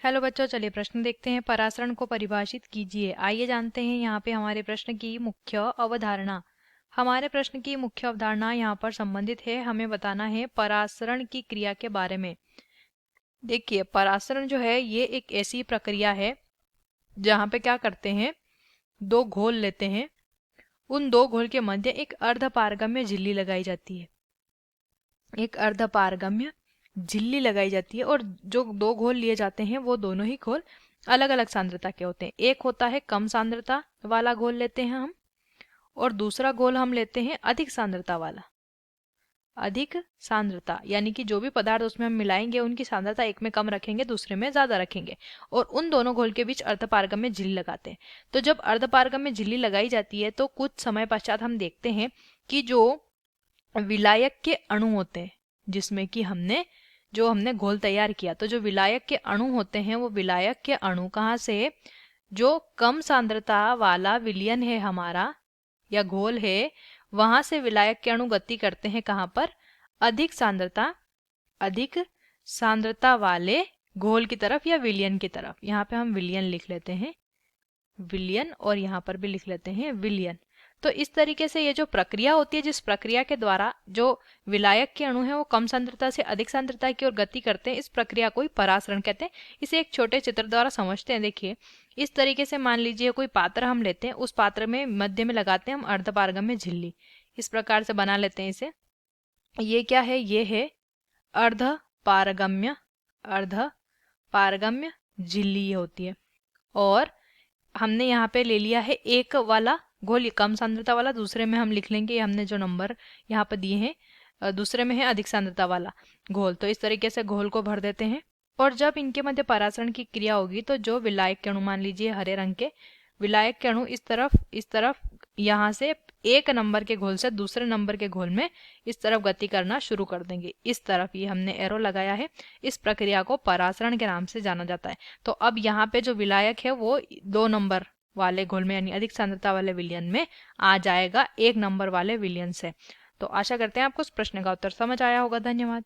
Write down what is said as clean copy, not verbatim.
Hello बच्चों, चलिए प्रश्न देखते हैं। परासरण को परिभाषित कीजिए। आइए जानते हैं यहाँ पे हमारे प्रश्न की मुख्य अवधारणा। हमारे प्रश्न की मुख्य अवधारणा यहाँ पर संबंधित है, हमें बताना है परासरण की क्रिया के बारे में। देखिए, परासरण जो है ये एक ऐसी प्रक्रिया है जहाँ पे क्या करते हैं, दो घोल लेते हैं, उन दो घोल के मध्य एक अर्धपारगम्य झिल्ली लगाई जाती है। एक अर्धपारगम्य झिल्ली लगाई जाती है और जो दो घोल लिए जाते हैं वो दोनों ही घोल अलग अलग सांद्रता के होते हैं। एक होता है कम सांद्रता वाला घोल लेते हैं हम, और दूसरा घोल हम लेते हैं अधिक सांद्रता वाला। अधिक सांद्रता यानी कि जो भी पदार्थ उसमें हम मिलाएंगे उनकी सांद्रता एक में कम रखेंगे, दूसरे में ज्यादा रखेंगे, और उन दोनों घोल के बीच अर्धपारगम्य झिल्ली लगाते हैं। तो जब अर्धपारगम्य झिल्ली लगाई जाती है तो कुछ समय पश्चात हम देखते हैं कि जो विलायक के अणु होते हैं, जिसमें कि हमने घोल तैयार किया, तो जो विलायक के अणु होते हैं वो विलायक के अणु कहाँ से, जो कम सांद्रता वाला विलयन है हमारा या घोल है, वहां से विलायक के अणु गति करते हैं कहाँ पर, अधिक सांद्रता वाले घोल की तरफ या विलयन की तरफ। यहाँ पे हम विलयन लिख लेते हैं, विलयन, और यहाँ पर भी लिख लेते हैं विलयन। तो इस तरीके से ये जो प्रक्रिया होती है, जिस प्रक्रिया के द्वारा जो विलायक के अणु हैं वो कम सांद्रता से अधिक सांद्रता की ओर गति करते हैं, इस प्रक्रिया को ही परासरण कहते हैं। इसे एक छोटे चित्र द्वारा समझते हैं। देखिए, इस तरीके से मान लीजिए कोई पात्र हम लेते हैं, उस पात्र में मध्य में लगाते हैं हम अर्धपारगम्य झिल्ली। इस प्रकार से बना लेते हैं इसे। ये क्या है, ये है अर्धपारगम्य झिल्ली होती है। और हमने यहाँ पे ले लिया है एक वाला घोल कम सांद्रता वाला, दूसरे में हम लिख लेंगे, हमने जो नंबर यहाँ पर दिए हैं दूसरे में है अधिक सांद्रता वाला घोल। तो इस तरीके से घोल को भर देते हैं, और जब इनके मध्य परासरण की क्रिया होगी तो जो विलायक के अणु, मान लीजिए हरे रंग के विलायक के अणु इस तरफ यहाँ से एक नंबर के घोल से दूसरे नंबर के घोल में इस तरफ गति करना शुरू कर देंगे। इस तरफ ये हमने एरो लगाया है। इस प्रक्रिया को परासरण के नाम से जाना जाता है। तो अब यहाँ पे जो विलायक है वो 2 नंबर वाले घोल में यानी अधिक सांद्रता वाले विलयन में आ जाएगा 1 नंबर वाले विलयन से। तो आशा करते हैं आपको इस प्रश्न का उत्तर समझ आया होगा। धन्यवाद।